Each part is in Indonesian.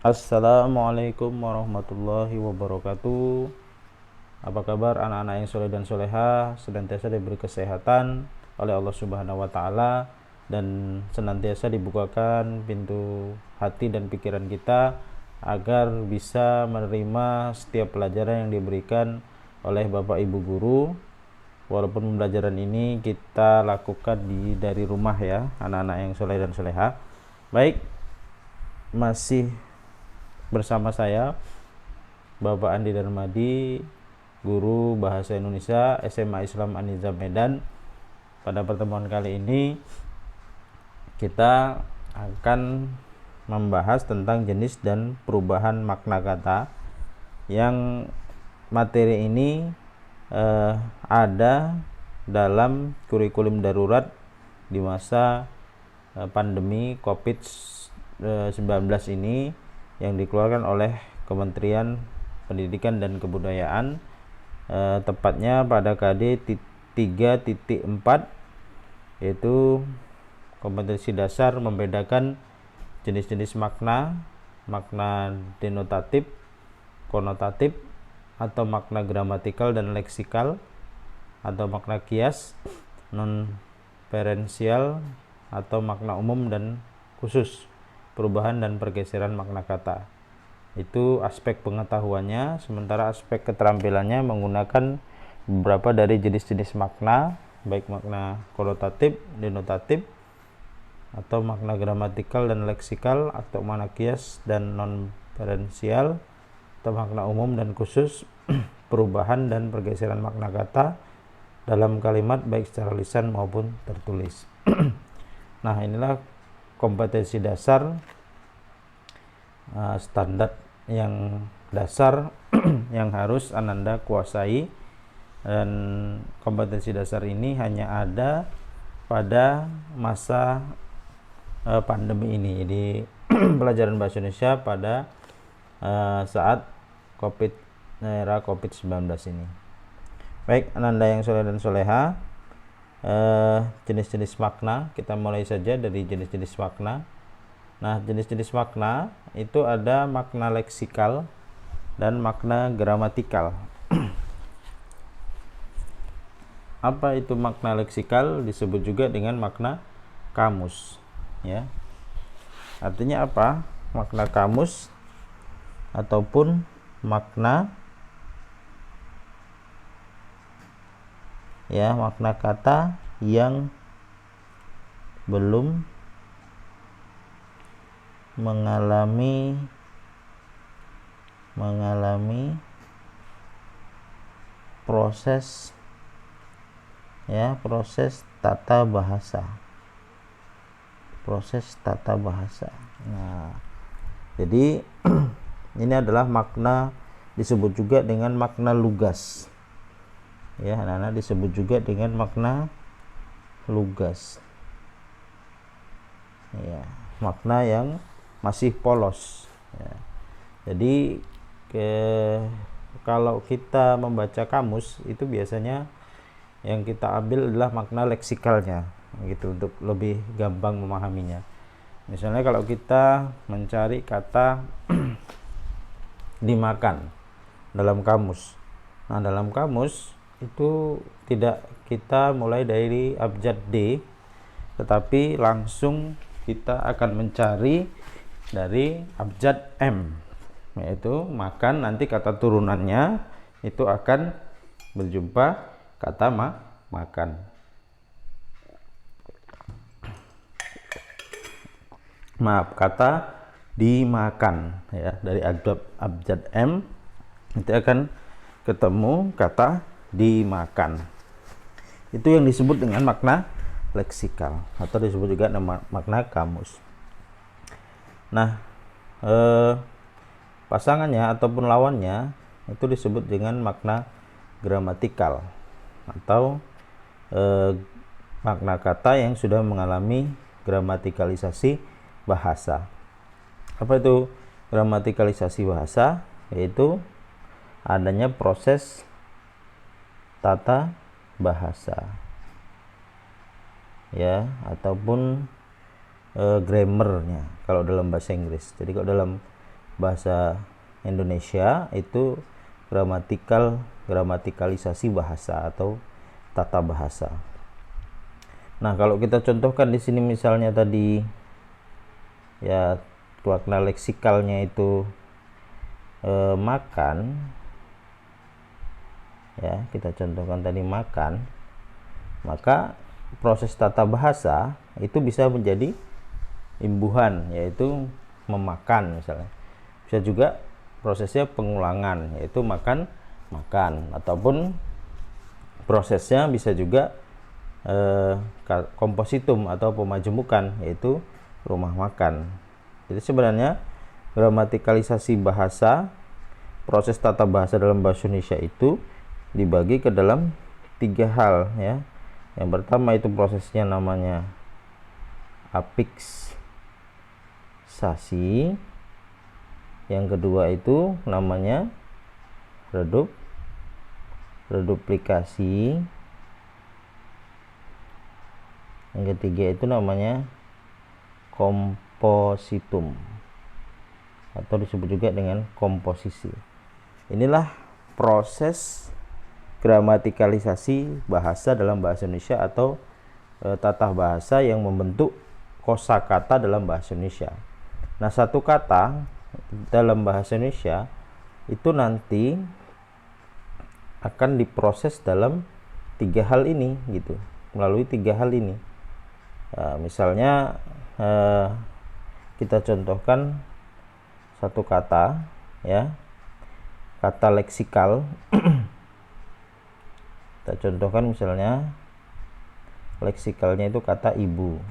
Assalamualaikum warahmatullahi wabarakatuh. Apa kabar anak-anak yang soleh dan soleha, senantiasa diberi kesehatan oleh Allah Subhanahu wa taala dan senantiasa dibukakan pintu hati dan pikiran kita agar bisa menerima setiap pelajaran yang diberikan oleh Bapak Ibu guru. Walaupun pembelajaran ini kita lakukan dari rumah ya, anak-anak yang soleh dan soleha. Baik, masih bersama saya Bapak Andi Darmadi, guru Bahasa Indonesia SMA Islam An-Nizam Medan. Pada pertemuan kali ini kita akan membahas tentang jenis dan perubahan makna kata, yang materi ini ada dalam kurikulum darurat di masa pandemi COVID-19 ini yang dikeluarkan oleh Kementerian Pendidikan dan Kebudayaan, tepatnya pada KD 3.4, yaitu kompetensi dasar membedakan jenis-jenis makna, makna denotatif, konotatif, atau makna gramatikal dan leksikal, atau makna kias, non referensial, atau makna umum dan khusus, perubahan dan pergeseran makna kata. Itu aspek pengetahuannya, sementara aspek keterampilannya menggunakan beberapa dari jenis-jenis makna, baik makna konotatif, denotatif, atau makna gramatikal dan leksikal, atau makna kias dan non referensial, atau makna umum dan khusus, perubahan dan pergeseran makna kata dalam kalimat baik secara lisan maupun tertulis. Nah, inilah kompetensi dasar standar yang dasar yang harus Ananda kuasai, dan kompetensi dasar ini hanya ada pada masa pandemi ini di pelajaran bahasa Indonesia pada saat era COVID-19 ini. Baik, Ananda yang soleh dan soleha, jenis-jenis makna, kita mulai saja dari jenis-jenis makna. Nah, jenis-jenis makna itu ada makna leksikal dan makna gramatikal. Apa itu makna leksikal? Disebut juga dengan makna kamus, ya. Artinya apa? Makna kamus ataupun makna makna kata yang belum mengalami proses tata bahasa. Nah, jadi ini adalah makna, disebut juga dengan makna lugas. Ya, anak-anak, disebut juga dengan makna lugas. Ya, makna yang masih polos. Ya. Jadi kalau kita membaca kamus itu biasanya yang kita ambil adalah makna leksikalnya, gitu, untuk lebih gampang memahaminya. Misalnya kalau kita mencari kata dimakan dalam kamus. Nah, dalam kamus itu tidak kita mulai dari abjad D, tetapi langsung kita akan mencari dari abjad M, yaitu makan. Nanti kata turunannya itu akan berjumpa kata makan. Kata dimakan, ya, dari abjad M itu akan ketemu kata dimakan. Itu yang disebut dengan makna leksikal, atau disebut juga makna kamus. Nah, pasangannya ataupun lawannya itu disebut dengan makna gramatikal, atau makna kata yang sudah mengalami gramatikalisasi bahasa. Apa itu gramatikalisasi bahasa? Yaitu adanya proses tata bahasa, ya, ataupun grammarnya kalau dalam bahasa Inggris. Jadi kalau dalam bahasa Indonesia itu gramatikalisasi bahasa atau tata bahasa. Nah, kalau kita contohkan di sini misalnya tadi ya makna leksikalnya itu makan, ya kita contohkan tadi makan, maka proses tata bahasa itu bisa menjadi imbuhan, yaitu memakan misalnya. Bisa juga prosesnya pengulangan, yaitu makan, ataupun prosesnya bisa juga kompositum atau pemajemukan, yaitu rumah makan. Jadi sebenarnya gramatikalisasi bahasa, proses tata bahasa dalam bahasa Indonesia itu dibagi ke dalam 3 hal ya. Yang pertama itu prosesnya namanya afiksasi. Yang kedua itu namanya reduplikasi. Yang ketiga itu namanya kompositum atau disebut juga dengan komposisi. Inilah proses gramatikalisasi bahasa dalam bahasa Indonesia atau tata bahasa yang membentuk kosakata dalam bahasa Indonesia. Nah, satu kata dalam bahasa Indonesia itu nanti akan diproses dalam 3 hal ini gitu, melalui 3 hal ini. Misalnya kita contohkan satu kata ya, kata leksikal. Kita contohkan misalnya leksikalnya itu kata ibu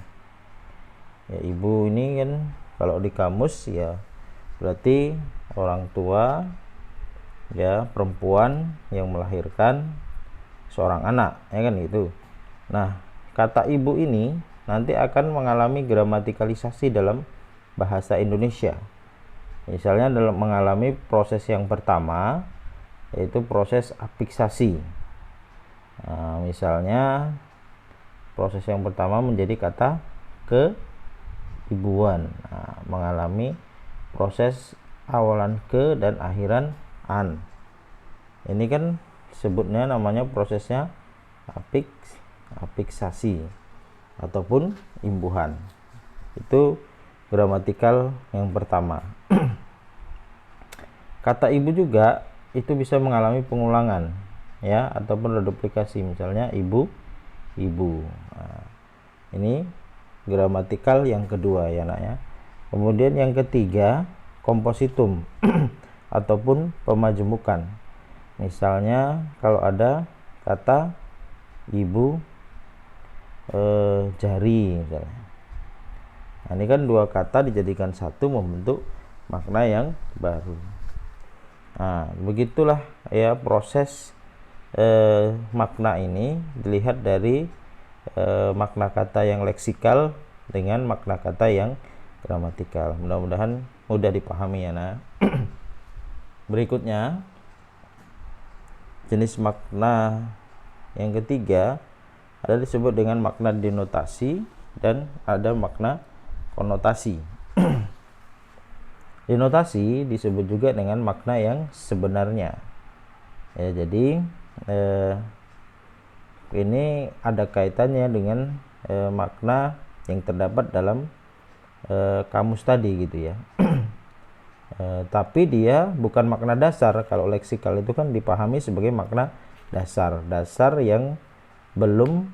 ya. Ibu ini kan kalau di kamus ya berarti orang tua ya, perempuan yang melahirkan seorang anak ya kan gitu. Nah, kata ibu ini nanti akan mengalami gramatikalisasi dalam bahasa Indonesia. Misalnya dalam mengalami proses yang pertama yaitu proses afiksasi. Nah, misalnya proses yang pertama menjadi kata keibuan. Nah, mengalami proses awalan ke dan akhiran an. Ini kan sebutnya namanya prosesnya afiksasi ataupun imbuhan. Itu gramatikal yang pertama. Kata ibu juga itu bisa mengalami pengulangan ya, ataupun reduplikasi. Misalnya ibu. Nah, ini gramatikal yang kedua ya nak ya. Kemudian yang ketiga kompositum ataupun pemajemukan. Misalnya kalau ada kata ibu jari misalnya. Nah, ini kan 2 kata dijadikan satu membentuk makna yang baru. Nah, begitulah ya proses makna ini dilihat dari makna kata yang leksikal dengan makna kata yang gramatikal. Mudah-mudahan mudah dipahami ya nah. Berikutnya jenis makna yang ketiga ada disebut dengan makna denotasi dan ada makna konotasi. Denotasi disebut juga dengan makna yang sebenarnya ya. Jadi ini ada kaitannya dengan makna yang terdapat dalam kamus tadi gitu ya. Tapi dia bukan makna dasar. Kalau leksikal itu kan dipahami sebagai makna dasar yang belum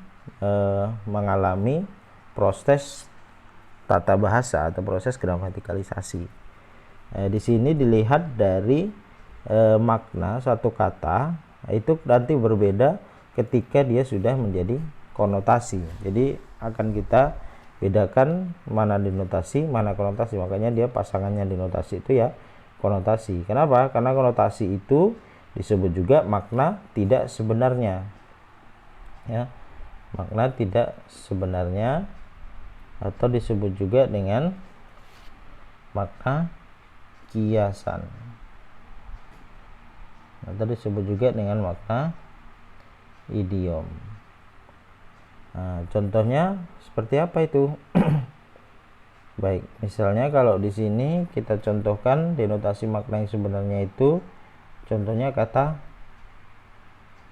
mengalami proses tata bahasa atau proses gramatikalisasi. Di sini dilihat dari makna satu kata itu nanti berbeda ketika dia sudah menjadi konotasi. Jadi akan kita bedakan mana denotasi, mana konotasi. Makanya dia pasangannya denotasi itu ya konotasi. Kenapa? Karena konotasi itu disebut juga makna tidak sebenarnya ya, makna tidak sebenarnya, atau disebut juga dengan makna kiasan, atau disebut juga dengan makna idiom. Nah, contohnya seperti apa itu? Baik, misalnya kalau di sini kita contohkan denotasi makna yang sebenarnya itu, contohnya kata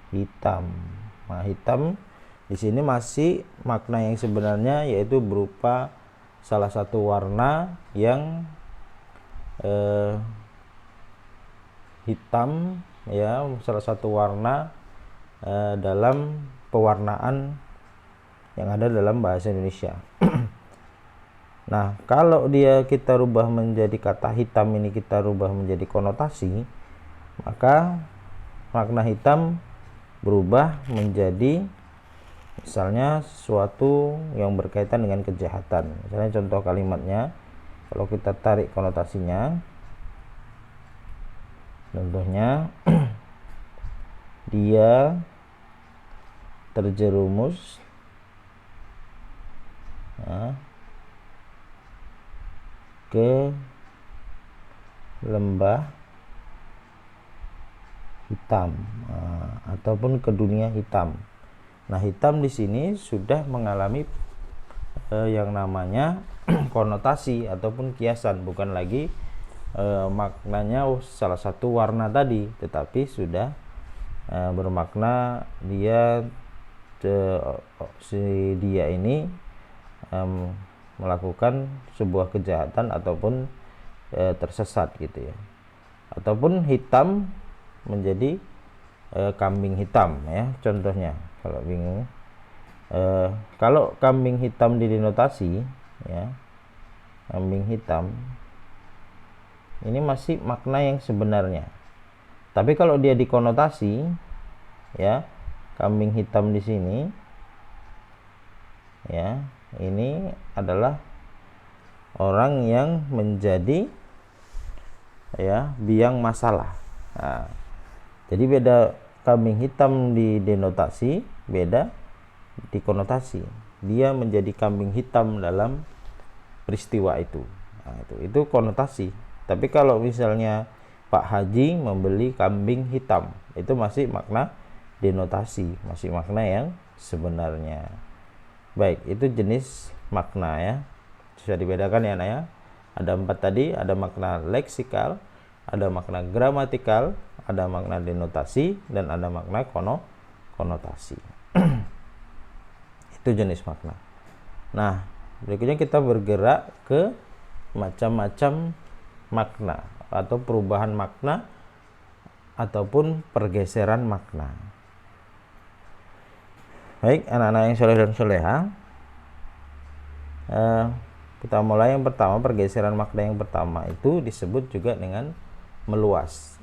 hitam. Nah, hitam di sini masih makna yang sebenarnya, yaitu berupa salah satu warna yang hitam, ya, salah satu warna dalam pewarnaan yang ada dalam bahasa Indonesia. Nah, kalau kita rubah menjadi kata hitam ini, kita rubah menjadi konotasi, maka makna hitam berubah menjadi misalnya sesuatu yang berkaitan dengan kejahatan. Misalnya contoh kalimatnya, kalau kita tarik konotasinya, contohnya dia terjerumus ke lembah hitam, ataupun ke dunia hitam. Nah, hitam di sini sudah mengalami yang namanya konotasi ataupun kiasan, bukan lagi maknanya salah satu warna tadi, tetapi sudah bermakna dia ini melakukan sebuah kejahatan ataupun tersesat gitu ya. Ataupun hitam menjadi kambing hitam, ya, contohnya kalau bingung. Kalau kambing hitam didenotasi, ya, kambing hitam ini masih makna yang sebenarnya. Tapi kalau dia dikonotasi, ya, kambing hitam di sini, ya, ini adalah orang yang menjadi, ya, biang masalah. Nah, jadi beda kambing hitam didenotasi, beda dikonotasi. Dia menjadi kambing hitam dalam peristiwa itu. Nah, itu konotasi. Tapi kalau misalnya Pak Haji membeli kambing hitam, itu masih makna denotasi, masih makna yang sebenarnya. Baik, itu jenis makna, ya. Bisa dibedakan ya, Naya. Ada 4 tadi, ada makna leksikal, ada makna gramatikal, ada makna denotasi, dan ada makna konotasi. Itu jenis makna. Nah, berikutnya kita bergerak ke macam-macam makna atau perubahan makna ataupun pergeseran makna. Baik, anak-anak yang soleh dan soleha, kita mulai yang pertama. Pergeseran makna yang pertama itu disebut juga dengan meluas.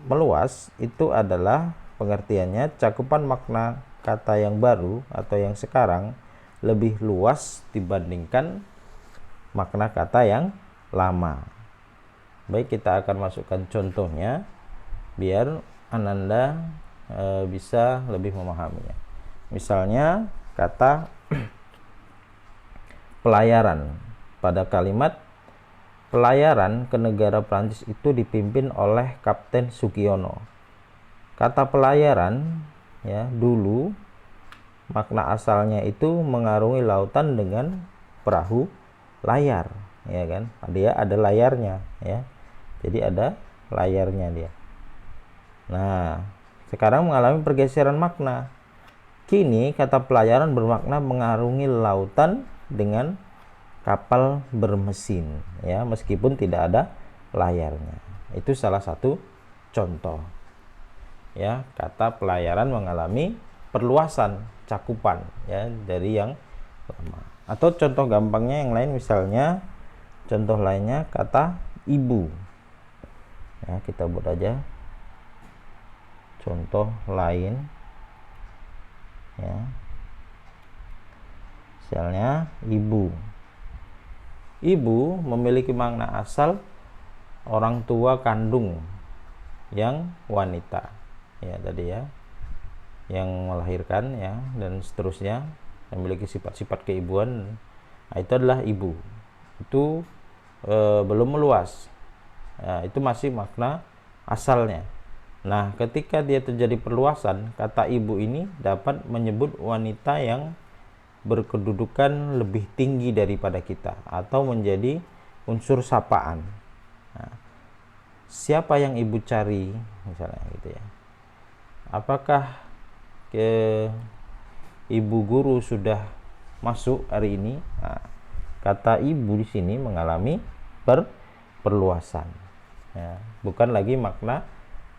Meluas itu adalah pengertiannya cakupan makna kata yang baru atau yang sekarang lebih luas dibandingkan makna kata yang lama. Baik, kita akan masukkan contohnya biar Ananda bisa lebih memahaminya. Misalnya kata pelayaran. Pada kalimat pelayaran ke negara Prancis itu dipimpin oleh Kapten Sugiono. Kata pelayaran, ya, dulu makna asalnya itu mengarungi lautan dengan perahu layar, ya kan? Dia ada layarnya, ya. Jadi ada layarnya dia. Nah, sekarang mengalami pergeseran makna. Kini kata pelayaran bermakna mengarungi lautan dengan kapal bermesin, ya, meskipun tidak ada layarnya. Itu salah satu contoh, ya, kata pelayaran mengalami perluasan cakupan, ya, dari yang lama. Atau contoh gampangnya yang lain, misalnya contoh lainnya kata ibu, ya, kita buat aja contoh lain, ya. Misalnya ibu. Ibu memiliki makna asal orang tua kandung yang wanita, ya, tadi, ya, yang melahirkan, ya, dan seterusnya, memiliki sifat-sifat keibuan. Nah, itu adalah ibu. Itu belum meluas, ya, itu masih makna asalnya. Nah, ketika dia terjadi perluasan, kata ibu ini dapat menyebut wanita yang berkedudukan lebih tinggi daripada kita atau menjadi unsur sapaan. Nah, siapa yang ibu cari misalnya gitu ya. Apakah ibu guru sudah masuk hari ini? Nah, kata ibu di sini mengalami perluasan. Ya, bukan lagi makna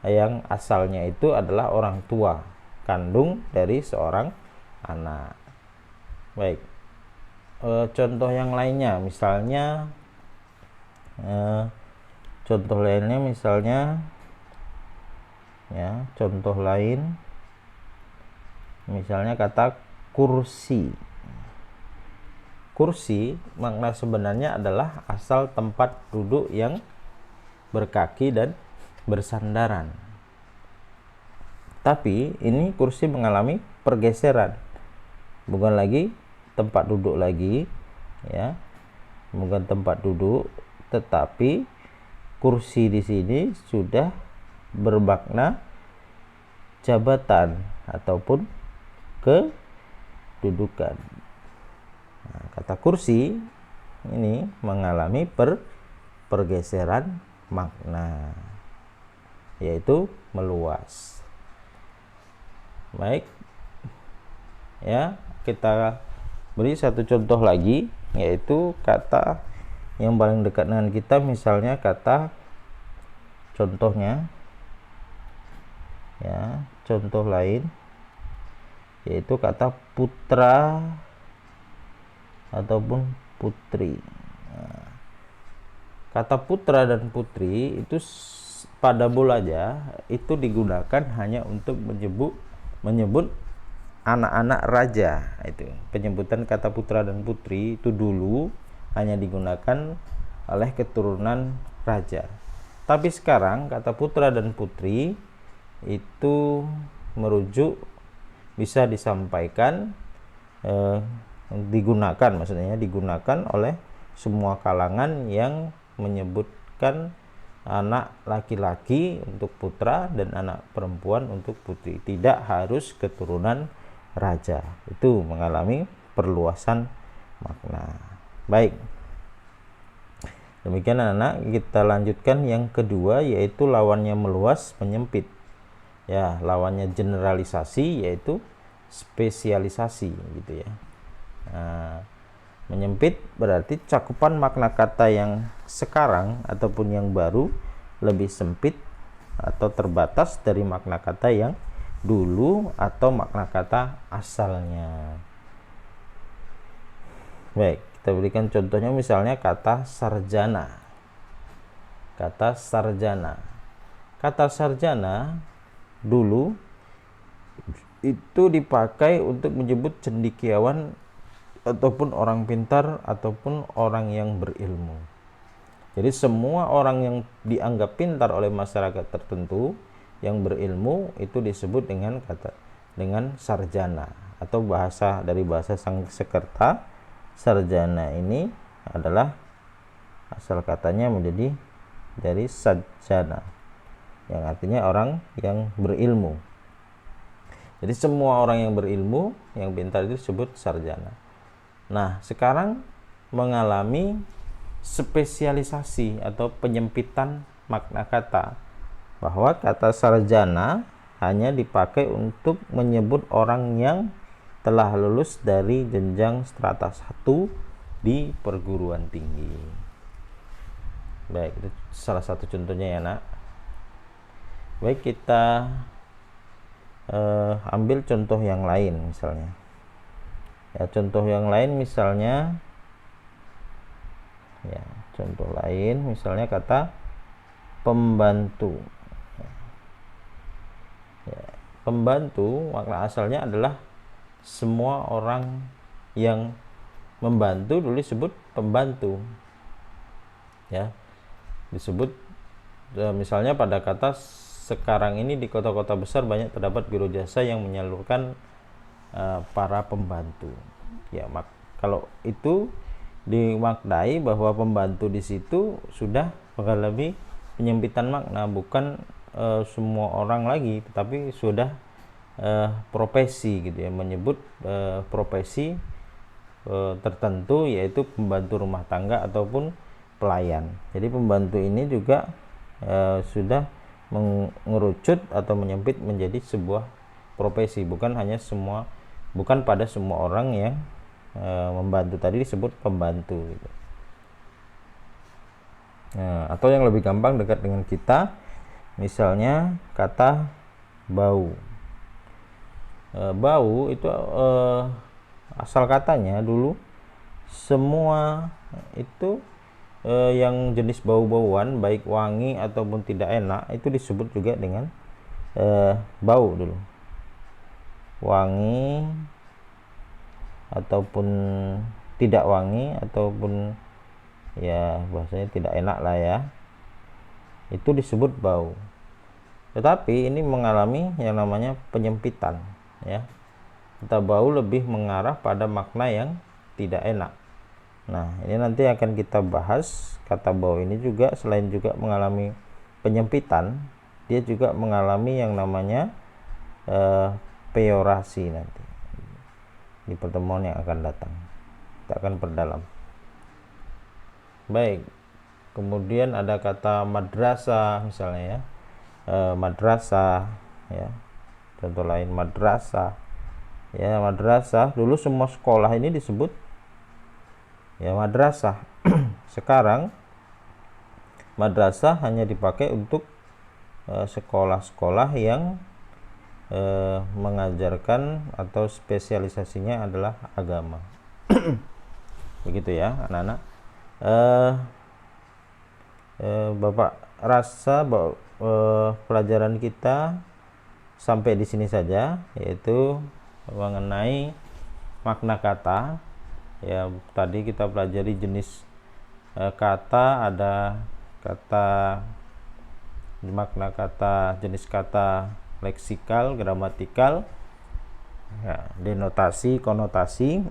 yang asalnya itu adalah orang tua kandung dari seorang anak. Baik, contoh yang lainnya misalnya ya, contoh lain misalnya kata kursi. Kursi makna sebenarnya adalah asal tempat duduk yang berkaki dan bersandaran. Tapi ini kursi mengalami pergeseran. Bukan lagi tempat duduk lagi, ya. Bukan tempat duduk, tetapi kursi di sini sudah bermakna jabatan ataupun kedudukan. Nah, kata kursi ini mengalami pergeseran makna, yaitu meluas. Baik, ya, kita beri satu contoh lagi, yaitu kata yang paling dekat dengan kita, misalnya kata contohnya, ya, contoh lain yaitu kata putra ataupun putri. Nah, kata putra dan putri itu pada aja itu digunakan hanya untuk menyebut anak-anak raja. Itu penyebutan kata putra dan putri itu dulu hanya digunakan oleh keturunan raja. Tapi sekarang kata putra dan putri itu merujuk, bisa disampaikan, digunakan oleh semua kalangan yang menyebutkan anak laki-laki untuk putra dan anak perempuan untuk putri, tidak harus keturunan raja. Itu mengalami perluasan makna. Baik, demikian anak, kita lanjutkan yang kedua, yaitu lawannya meluas menyempit. Ya, lawannya generalisasi yaitu spesialisasi gitu ya. Nah, menyempit berarti cakupan makna kata yang sekarang ataupun yang baru lebih sempit atau terbatas dari makna kata yang dulu atau makna kata asalnya. Baik, kita berikan contohnya, misalnya kata sarjana. Kata sarjana. Kata sarjana dulu itu dipakai untuk menyebut cendekiawan ataupun orang pintar ataupun orang yang berilmu. Jadi semua orang yang dianggap pintar oleh masyarakat tertentu yang berilmu itu disebut dengan sarjana, atau dari bahasa Sanskerta, sarjana ini adalah asal katanya menjadi dari sajjana, yang artinya orang yang berilmu. Jadi semua orang yang berilmu, yang pintar itu disebut sarjana. Nah, sekarang mengalami spesialisasi atau penyempitan makna kata, bahwa kata sarjana hanya dipakai untuk menyebut orang yang telah lulus dari jenjang strata 1 di perguruan tinggi. Baik, itu salah satu contohnya ya, Nak. Baik, kita ambil contoh yang lain misalnya. Ya, contoh yang lain misalnya, ya, contoh lain misalnya kata pembantu. Ya, pembantu makna asalnya adalah semua orang yang membantu, dulu disebut pembantu. Ya, disebut misalnya pada kata sekarang ini di kota-kota besar banyak terdapat biro jasa yang menyalurkan para pembantu. Ya, kalau itu dimaknai bahwa pembantu di situ sudah mengalami penyempitan makna, bukan semua orang lagi, tetapi sudah profesi gitu ya, menyebut profesi tertentu, yaitu pembantu rumah tangga ataupun pelayan. Jadi pembantu ini juga sudah mengerucut atau menyempit menjadi sebuah profesi, bukan pada semua orang yang membantu tadi disebut pembantu gitu. Nah, atau yang lebih gampang dekat dengan kita, misalnya kata bau. Bau itu asal katanya dulu semua itu yang jenis bau-bauan, baik wangi ataupun tidak enak, itu disebut juga dengan bau dulu. Wangi ataupun tidak wangi ataupun ya bahasanya tidak enak lah ya, itu disebut bau. Tetapi ini mengalami yang namanya penyempitan ya. Kata bau lebih mengarah pada makna yang tidak enak. Nah, ini nanti akan kita bahas. Kata bau ini juga selain juga mengalami penyempitan, dia juga mengalami yang namanya peyorasi nanti di pertemuan yang akan datang. Kita akan perdalam. Baik. Kemudian ada kata madrasah misalnya ya. Madrasah ya. Contoh lain madrasah. Ya, madrasah dulu semua sekolah ini disebut ya madrasah. Sekarang madrasah hanya dipakai untuk sekolah-sekolah yang mengajarkan atau spesialisasinya adalah agama. Begitu ya anak-anak. Bapak rasa bahwa pelajaran kita sampai di sini saja, yaitu mengenai makna kata. Ya, tadi kita pelajari jenis kata, ada kata makna kata, jenis kata leksikal, gramatikal, ya, denotasi, konotasi,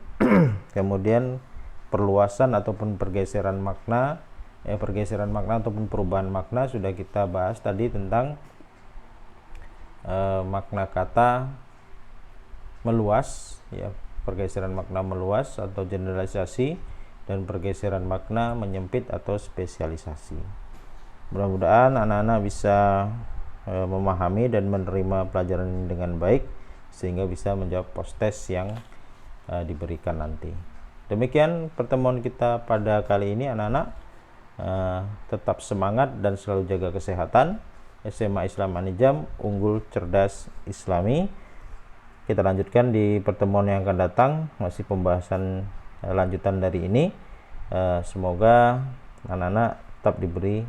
kemudian perluasan ataupun pergeseran makna, ataupun perubahan makna sudah kita bahas tadi tentang makna kata meluas ya, pergeseran makna meluas atau generalisasi, dan pergeseran makna menyempit atau spesialisasi. Mudah-mudahan anak-anak bisa memahami dan menerima pelajaran ini dengan baik sehingga bisa menjawab post-test yang diberikan nanti. Demikian pertemuan kita pada kali ini anak-anak. Tetap semangat dan selalu jaga kesehatan. SMA Islam Anijam, unggul cerdas Islami. Kita lanjutkan di pertemuan yang akan datang, masih pembahasan lanjutan dari ini. Semoga anak-anak tetap diberi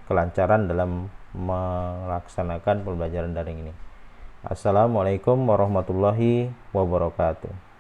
kelancaran dalam melaksanakan pembelajaran daring ini. Assalamualaikum warahmatullahi wabarakatuh.